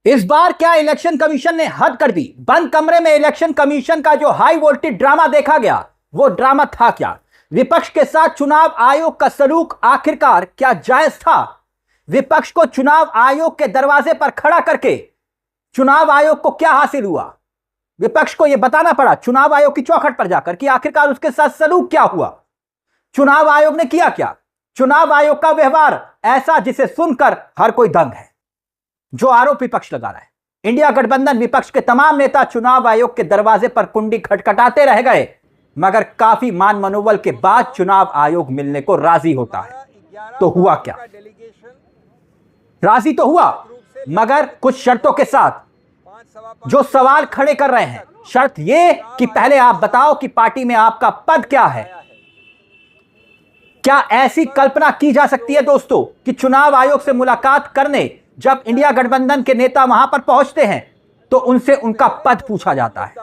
इस बार क्या election commission ने हद कर दी। बंद कमरे में इलेक्शन कमीशन का जो हाई वोल्टेज ड्रामा देखा गया, वो ड्रामा था क्या? विपक्ष के साथ चुनाव आयोग का सलूक आखिरकार क्या जायज था? विपक्ष को चुनाव आयोग के दरवाजे पर खड़ा करके चुनाव आयोग को क्या हासिल हुआ? विपक्ष को यह बताना पड़ा चुनाव आयोग की चौखट पर जाकर कि आखिरकार उसके साथ सलूक क्या हुआ, चुनाव आयोग ने किया क्या। चुनाव आयोग का व्यवहार ऐसा जिसे सुनकर हर कोई दंग है। जो आरोप विपक्ष लगा रहा है, इंडिया गठबंधन विपक्ष के तमाम नेता चुनाव आयोग के दरवाजे पर कुंडी खटखटाते रह गए, मगर काफी मान मनोबल के बाद चुनाव आयोग मिलने को राजी होता है। तो हुआ क्या? राजी तो हुआ, मगर कुछ शर्तों के साथ। जो सवाल खड़े कर रहे हैं, शर्त यह कि पहले आप बताओ कि पार्टी में आपका पद क्या है। क्या ऐसी कल्पना की जा सकती है दोस्तों कि चुनाव आयोग से मुलाकात करने जब इंडिया गठबंधन के नेता वहां पर पहुंचते हैं तो उनसे उनका पद पूछा जाता है।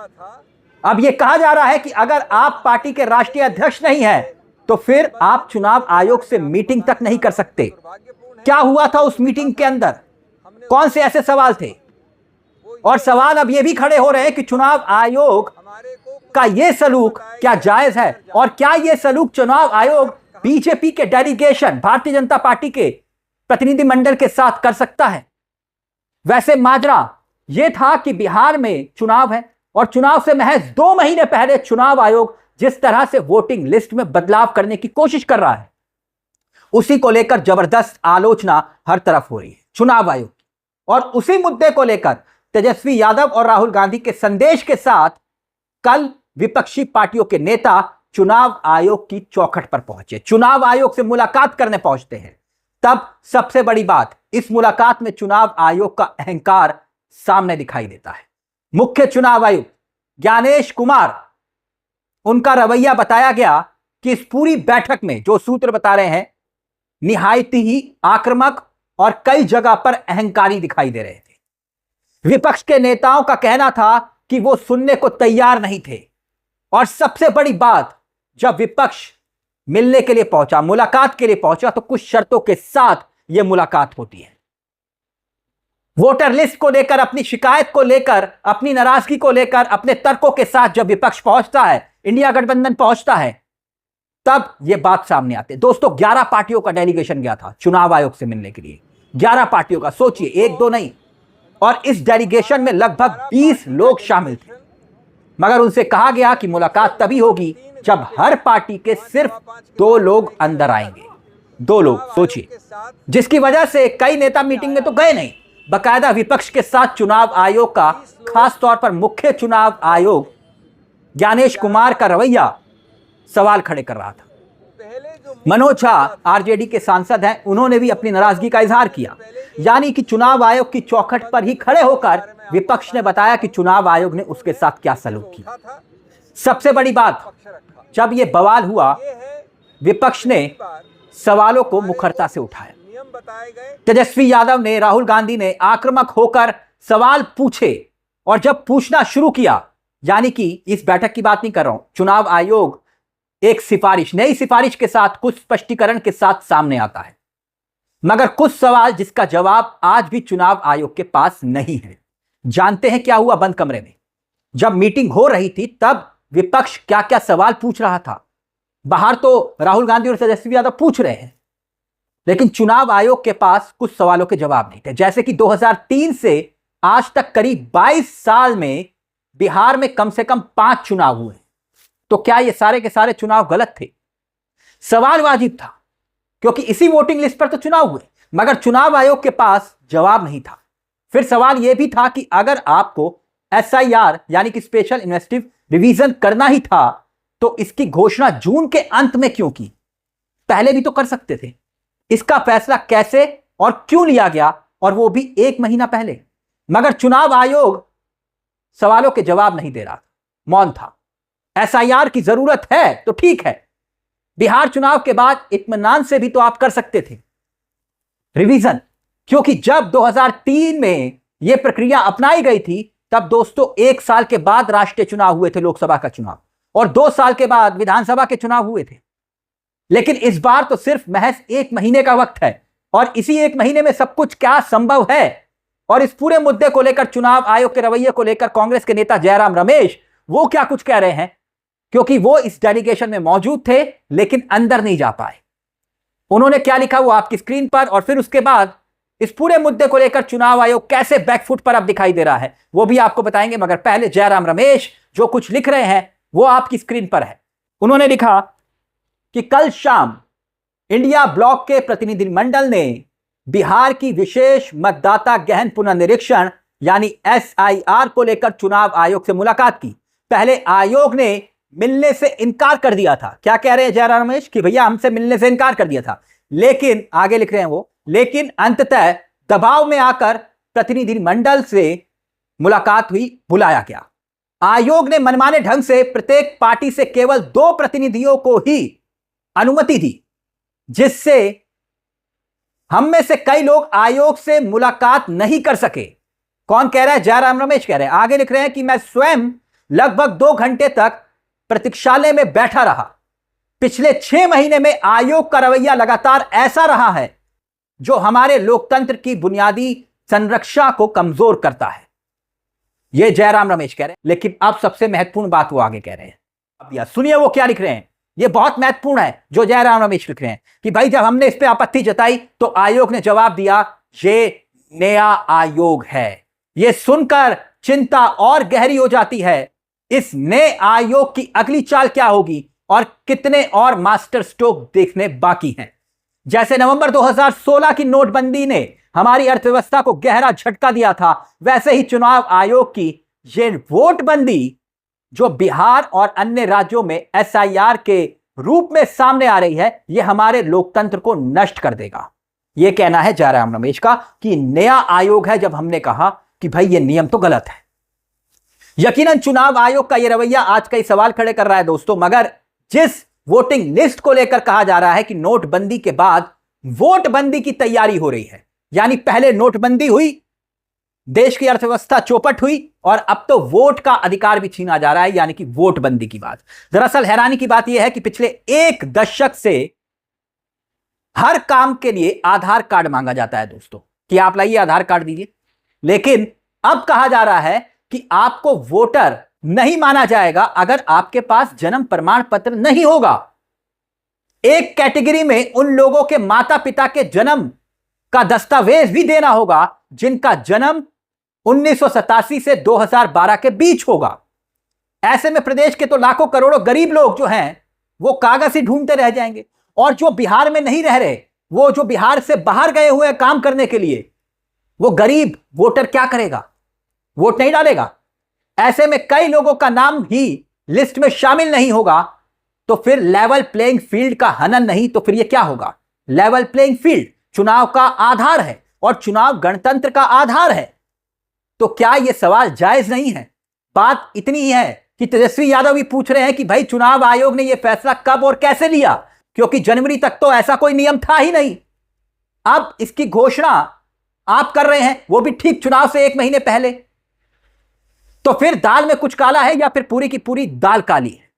अब यह कहा जा रहा है कि अगर आप पार्टी के राष्ट्रीय अध्यक्ष नहीं हैं तो फिर आप चुनाव आयोग से मीटिंग तक नहीं कर सकते। क्या हुआ था उस मीटिंग के अंदर? कौन से ऐसे सवाल थे? और सवाल अब यह भी खड़े हो रहे हैं कि चुनाव आयोग का यह सलूक क्या जायज है, और क्या यह सलूक चुनाव आयोग बीजेपी के डेलीगेशन, भारतीय जनता पार्टी के प्रतिनिधिमंडल के साथ कर सकता है। वैसे माजरा यह था कि बिहार में चुनाव है और चुनाव से महज 2 महीने पहले चुनाव आयोग जिस तरह से वोटिंग लिस्ट में बदलाव करने की कोशिश कर रहा है, उसी को लेकर जबरदस्त आलोचना हर तरफ हो रही है चुनाव आयोग की। और उसी मुद्दे को लेकर तेजस्वी यादव और राहुल गांधी के संदेश के साथ कल विपक्षी पार्टियों के नेता चुनाव आयोग की चौखट पर पहुंचे, चुनाव आयोग से मुलाकात करने पहुंचते हैं। तब सबसे बड़ी बात, इस मुलाकात में चुनाव आयोग का अहंकार सामने दिखाई देता है। मुख्य चुनाव आयुक्त ज्ञानेश कुमार, उनका रवैया बताया गया कि इस पूरी बैठक में जो सूत्र बता रहे हैं निहायत ही आक्रामक और कई जगह पर अहंकारी दिखाई दे रहे थे। विपक्ष के नेताओं का कहना था कि वो सुनने को तैयार नहीं थे। और सबसे बड़ी बात, जब विपक्ष मिलने के लिए पहुंचा, मुलाकात के लिए पहुंचा, तो कुछ शर्तों के साथ यह मुलाकात होती है। वोटर लिस्ट को लेकर, अपनी शिकायत को लेकर, अपनी नाराजगी को लेकर, अपने तर्कों के साथ जब विपक्ष पहुंचता है, इंडिया गठबंधन पहुंचता है, तब यह बात सामने आती है। दोस्तों 11 पार्टियों का डेलीगेशन गया था चुनाव आयोग से मिलने के लिए। 11 पार्टियों का, सोचिए, 1-2 नहीं। और इस डेलीगेशन में लगभग 20 लोग शामिल थे, मगर उनसे कहा गया कि मुलाकात तभी होगी जब हर पार्टी के सिर्फ 2 लोग अंदर आएंगे। 2 लोग, सोचिए, जिसकी वजह से कई नेता मीटिंग में तो गए नहीं। बकायदा विपक्ष के साथ चुनाव आयोग का, खास तौर पर मुख्य चुनाव आयोग ज्ञानेश कुमार का रवैया सवाल खड़े कर रहा था। मनोज झा आरजेडी के सांसद हैं, उन्होंने भी अपनी नाराजगी का इजहार किया। यानी कि चुनाव आयोग की चौखट पर ही खड़े होकर विपक्ष ने बताया कि चुनाव आयोग ने उसके साथ क्या सलूक किया। सबसे बड़ी बात, जब यह बवाल हुआ, विपक्ष ने सवालों को मुखरता से उठाया। तेजस्वी यादव ने, राहुल गांधी ने आक्रामक होकर सवाल पूछे, और जब पूछना शुरू किया, यानी कि इस बैठक की बात नहीं कर रहा हूं, चुनाव आयोग एक सिफारिश, नई सिफारिश के साथ, कुछ स्पष्टीकरण के साथ सामने आता है, मगर कुछ सवाल जिसका जवाब आज भी चुनाव आयोग के पास नहीं है। जानते हैं क्या हुआ बंद कमरे में? जब मीटिंग हो रही थी तब विपक्ष क्या क्या सवाल पूछ रहा था। बाहर तो राहुल गांधी और तेजस्वी यादव पूछ रहे हैं, लेकिन चुनाव आयोग के पास कुछ सवालों के जवाब नहीं थे। जैसे कि 2003 से आज तक करीब 22 साल में बिहार में कम से कम 5 चुनाव हुए, तो क्या ये सारे के सारे चुनाव गलत थे? सवाल वाजिब था, क्योंकि इसी वोटिंग लिस्ट पर तो चुनाव हुए, मगर चुनाव आयोग के पास जवाब नहीं था। फिर सवाल यह भी था कि अगर आपको SIR यानी कि स्पेशल इन्वेस्टिगेटिव रिवीजन करना ही था, तो इसकी घोषणा जून के अंत में क्यों की? पहले भी तो कर सकते थे। इसका फैसला कैसे और क्यों लिया गया, और वो भी 1 महीना पहले? मगर चुनाव आयोग सवालों के जवाब नहीं दे रहा था, मौन था। SIR की जरूरत है तो ठीक है, बिहार चुनाव के बाद इत्मीनान से भी तो आप कर सकते थे रिवीजन, क्योंकि जब 2003 में यह प्रक्रिया अपनाई गई थी, तब दोस्तों 1 साल के बाद राष्ट्रीय चुनाव हुए थे, लोकसभा का चुनाव, और 2 साल के बाद विधानसभा के चुनाव हुए थे। लेकिन इस बार तो सिर्फ महज 1 महीने का वक्त है, और इसी 1 महीने में सब कुछ क्या संभव है, और इस पूरे मुद्दे को लेकर, चुनाव आयोग के रवैये को लेकर कांग्रेस के नेता जयराम रमेश वो क्या कुछ कह रहे हैं, क्योंकि वो इस डेलीगेशन में मौजूद थे लेकिन अंदर नहीं जा पाए। उन्होंने क्या लिखा वो आपकी स्क्रीन पर, और फिर उसके बाद इस पूरे मुद्दे को लेकर चुनाव आयोग कैसे बैकफुट पर अब दिखाई दे रहा है वो भी आपको बताएंगे। मगर पहले जयराम रमेश जो कुछ लिख रहे हैं वो आपकी स्क्रीन पर है। उन्होंने लिखा कि कल शाम इंडिया ब्लॉक के प्रतिनिधिमंडल ने बिहार की विशेष मतदाता गहन पुनर्निरीक्षण यानी SIR को लेकर चुनाव आयोग से मुलाकात की। पहले आयोग ने मिलने से इनकार कर दिया था। क्या कह रहे हैं जयराम रमेश कि भैया हमसे मिलने से इनकार कर दिया था, लेकिन आगे लिख रहे हैं वो, लेकिन अंततः दबाव में आकर प्रतिनिधिमंडल से मुलाकात हुई, बुलाया गया। आयोग ने मनमाने ढंग से प्रत्येक पार्टी से केवल 2 प्रतिनिधियों को ही अनुमति दी, जिससे हम में से कई लोग आयोग से मुलाकात नहीं कर सके। कौन कह रहा है? जयराम रमेश कह रहे हैं। आगे लिख रहे हैं कि मैं स्वयं लगभग 2 घंटे तक प्रतीक्षालय में बैठा रहा। पिछले 6 महीने में आयोग का रवैया लगातार ऐसा रहा है जो हमारे लोकतंत्र की बुनियादी संरक्षा को कमजोर करता है। यह जयराम रमेश कह रहे हैं। लेकिन अब सबसे महत्वपूर्ण बात वो आगे कह रहे हैं। अब यह सुनिए वो क्या लिख रहे हैं। यह बहुत महत्वपूर्ण है जो जयराम रमेश लिख रहे हैं कि भाई जब हमने इस पे आपत्ति जताई तो आयोग ने जवाब दिया ये नया आयोग है। यह सुनकर चिंता और गहरी हो जाती है। इस नए आयोग की अगली चाल क्या होगी और कितने और मास्टर स्ट्रोक देखने बाकी हैं। जैसे नवंबर 2016 की नोटबंदी ने हमारी अर्थव्यवस्था को गहरा झटका दिया था, वैसे ही चुनाव आयोग की ये वोटबंदी जो बिहार और अन्य राज्यों में SIR के रूप में सामने आ रही है, यह हमारे लोकतंत्र को नष्ट कर देगा। यह कहना है जयराम रमेश का कि नया आयोग है, जब हमने कहा कि भाई यह नियम तो गलत है। यकीनन चुनाव आयोग का यह रवैया आज कई सवाल खड़े कर रहा है दोस्तों, मगर जिस वोटिंग लिस्ट को लेकर कहा जा रहा है कि नोटबंदी के बाद वोटबंदी की तैयारी हो रही है, यानी पहले नोटबंदी हुई, देश की अर्थव्यवस्था चौपट हुई और अब तो वोट का अधिकार भी छीना जा रहा है, यानी कि वोटबंदी की बात। दरअसल हैरानी की बात यह है कि पिछले 1 दशक से हर काम के लिए आधार कार्ड मांगा जाता है दोस्तों कि आप लाइए आधार कार्ड दीजिए, लेकिन अब कहा जा रहा है कि आपको वोटर नहीं माना जाएगा अगर आपके पास जन्म प्रमाण पत्र नहीं होगा। एक कैटेगरी में उन लोगों के माता पिता के जन्म का दस्तावेज भी देना होगा जिनका जन्म 1987 से 2012 के बीच होगा। ऐसे में प्रदेश के तो लाखों करोड़ों गरीब लोग जो हैं वो कागज ही ढूंढते रह जाएंगे, और जो बिहार में नहीं रह रहे, वो जो बिहार से बाहर गए हुए काम करने के लिए, वो गरीब वोटर क्या करेगा? वोट नहीं डालेगा। ऐसे में कई लोगों का नाम ही लिस्ट में शामिल नहीं होगा, तो फिर लेवल प्लेइंग फील्ड का हनन नहीं तो फिर यह क्या होगा? लेवल प्लेइंग फील्ड चुनाव का आधार है और चुनाव गणतंत्र का आधार है, तो क्या यह सवाल जायज नहीं है? बात इतनी ही है कि तेजस्वी यादव भी पूछ रहे हैं कि भाई चुनाव आयोग ने यह फैसला कब और कैसे लिया, क्योंकि जनवरी तक तो ऐसा कोई नियम था ही नहीं। अब इसकी घोषणा आप कर रहे हैं, वो भी ठीक चुनाव से 1 महीने पहले। तो फिर दाल में कुछ काला है या फिर पूरी की पूरी दाल काली है?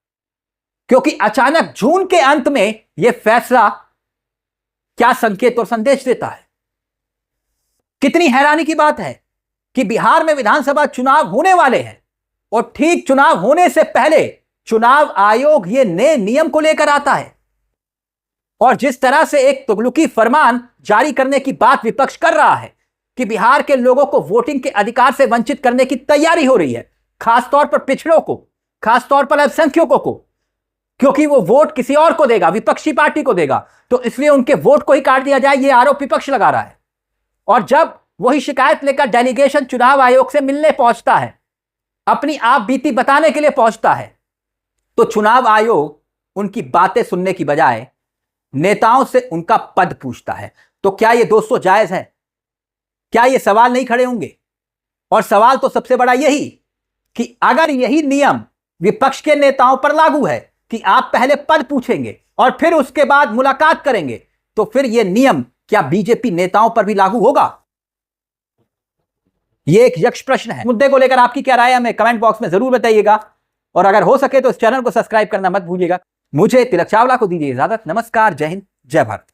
क्योंकि अचानक जून के अंत में यह फैसला क्या संकेत और संदेश देता है? कितनी हैरानी की बात है कि बिहार में विधानसभा चुनाव होने वाले हैं और ठीक चुनाव होने से पहले चुनाव आयोग ये नए नियम को लेकर आता है, और जिस तरह से एक तुगलकी फरमान जारी करने की बात विपक्ष कर रहा है कि बिहार के लोगों को वोटिंग के अधिकार से वंचित करने की तैयारी हो रही है, खासतौर पर पिछड़ों को, खासतौर पर अल्पसंख्यकों को, क्योंकि वो वोट किसी और को देगा, विपक्षी पार्टी को देगा, तो इसलिए उनके वोट को ही काट दिया जाए, ये आरोप विपक्ष लगा रहा है। और जब वही शिकायत लेकर डेलीगेशन चुनाव आयोग से मिलने पहुंचता है, अपनी आप बीती बताने के लिए पहुंचता है, तो चुनाव आयोग उनकी बातें सुनने की बजाय नेताओं से उनका पद पूछता है। तो क्या यह दोस्तों जायज है? क्या ये सवाल नहीं खड़े होंगे? और सवाल तो सबसे बड़ा यही कि अगर यही नियम विपक्ष के नेताओं पर लागू है कि आप पहले पद पूछेंगे और फिर उसके बाद मुलाकात करेंगे, तो फिर यह नियम क्या बीजेपी नेताओं पर भी लागू होगा? यह एक यक्ष प्रश्न है। मुद्दे को लेकर आपकी क्या राय है हमें कमेंट बॉक्स में जरूर बताइएगा, और अगर हो सके तो इस चैनल को सब्सक्राइब करना मत भूलिएगा। मुझे तिलक चावला को दीजिए इजाजत। नमस्कार, जय हिंद, जय भारत।